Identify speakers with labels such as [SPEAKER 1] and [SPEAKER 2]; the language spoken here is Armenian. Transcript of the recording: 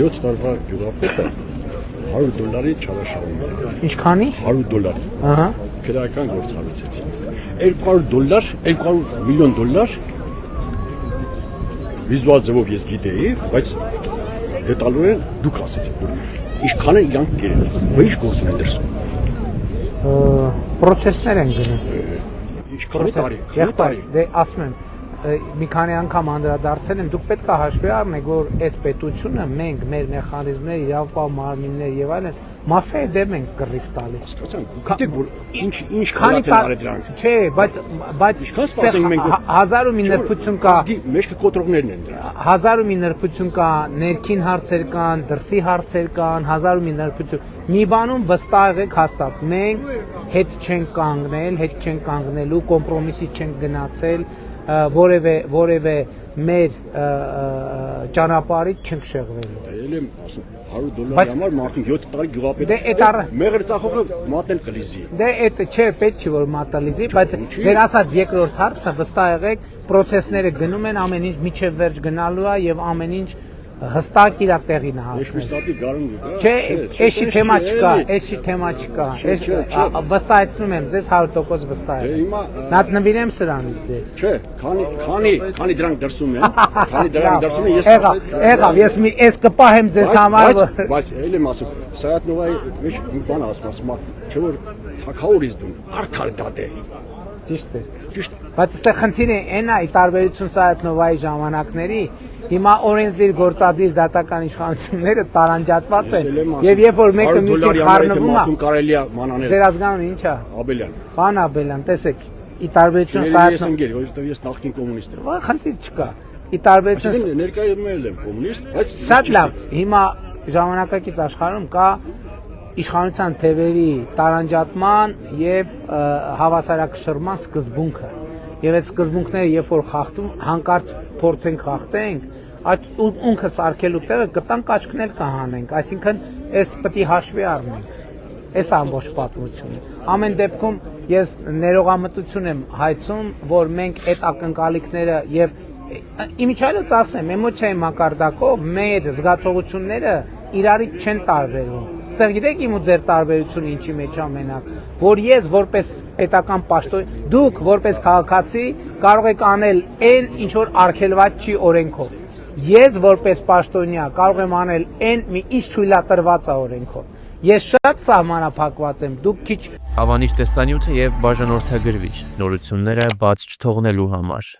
[SPEAKER 1] 7 տարվա գյուղապետը $100 չարաշահում է։
[SPEAKER 2] Ինչքանի։
[SPEAKER 1] $100։
[SPEAKER 2] Ահա։
[SPEAKER 1] Քրեական գործ հարուցեցին։ $200, $200 միլիոն վիզուալ ձևով ես գիտեի, բայց դետալորեն դուք ասեցիք, որ ինչքան են իրանք գերել, ու ինչ գործ են դրսում։
[SPEAKER 2] Պրոցեսներ են գնում։
[SPEAKER 1] Ինչքան տարի։
[SPEAKER 2] Դե ասում եմ, մի քանի անգամ անդրադարձել եմ, դուք պետք է հաշվի առնեք, որ այս պետությունը մենք, մեր մեխանիզմներ, իրավապահ մարմիններ եւ այլն, մաֆիայի դեմ ենք կռիվ տալիս։
[SPEAKER 1] Գիտեք, որ ինչքան են դրանք։
[SPEAKER 2] Չէ, բայց հազար ու մի նրբություն կա։
[SPEAKER 1] Մեջքը կոտրողներն են դրանք։
[SPEAKER 2] Հազար ու մի նրբություն կա, ներքին հարցեր կան, դրսի հարցեր կան, հազար ու մի նրբություն։ Մի բանում վստահ եք հաստատ, մենք հետ չենք կանգնել, հետ չենք կանգնելու, կոմպրոմիսի չենք գնացել, որևէ մեր ճանապարհից չենք շեղվելու։
[SPEAKER 1] Էլ եմ ասում, $100 համար մարդուն 7 տարի գյուղապետ։ Մեղր ծախողը մատել կլիզի։
[SPEAKER 2] Դե այդ չէ, պետք չի որ մատալիզի, բայց ձեր ասած երկրորդ հարցը վստահ եղեք, process-ները գնում են, ամեն ինչ միջև վերջ գնալու է եւ ամեն ինչ հստակ իր տեղին է հասնում։ Չէ, էսի թեմա չկա, էսի թեմա չկա։ Վստահեցնում եմ ձեզ 100% վստահ եմ։ Նա նվիրեմ սրանից ձեզ։
[SPEAKER 1] Չէ, քանի դրանք դրսում են, ես
[SPEAKER 2] եղավ, ես մի էս կպահեմ ձեզ համար։
[SPEAKER 1] Բայց էլ եմ ասում, Սայաթնովայի մեջ մի բան ասում, չէ որ թակավորից դու արդար դատ է։
[SPEAKER 2] Ճիշտ է։ Բայց այստեղ խնդիրը այն է, ի տարբերություն Սայաթնովայի ժամանակների, հիմա օրենսդիր գործադիր դատական իշխանությունները տարանջատված են եւ երբ որ մեկը մյուսին խառնվում է, ձեր ազգանունը ի՞նչ է։
[SPEAKER 1] Աբելյան։
[SPEAKER 2] Պարոն Աբելյան, տեսեք, ի տարբերություն
[SPEAKER 1] Սայաթնովայի, որովհետեւ ես նախկին կոմունիստ եմ։
[SPEAKER 2] Խնդիր չկա։ Ի տարբերություն
[SPEAKER 1] ներկայում եմ կոմունիստ, բայց
[SPEAKER 2] շատ լավ, հիմա ժամանակակից աշխարհում կա իշխանության թևերի տարանջատման եւ հավասարակշռման սկզբունքը։ Եվ այդ սկզբունքները երբ որ խախտում, հանկարծ փորձենք խախտենք, ունքը սարքելու տեղը կտանք աչքնել կհանենք, այսինքն այս պետք է հաշվի առնենք։ Այս ամբողջ պատմությունը։ Ամեն դեպքում ես ներողամտություն եմ հայցում, որ մենք այդ ակնկալիքները եւ իմիջիայլոց ասեմ, էմոցիայի մակարդակով մեր զգացողությունները իրարից չեն տարբերվում։ Ստեղ գիտեք իմ ու ձեր տարբերությունը ինչի մեջ է մենակ, որ ես որպես պետական պաշտոն, դուք որպես քաղաքացի կարող եք անել այն ինչ որ արգելված չի օրենքով։ Ես որպես պաշտոնյա կարող եմ անել այն ինչ թույլատրված է օրենքով։ Ես շատ սահմանափակված եմ, դուք քիչ
[SPEAKER 3] Հավանիչ տեսանյութը եւ բաժանորդագրվիչ նորությունները բաց չթողնելու համար։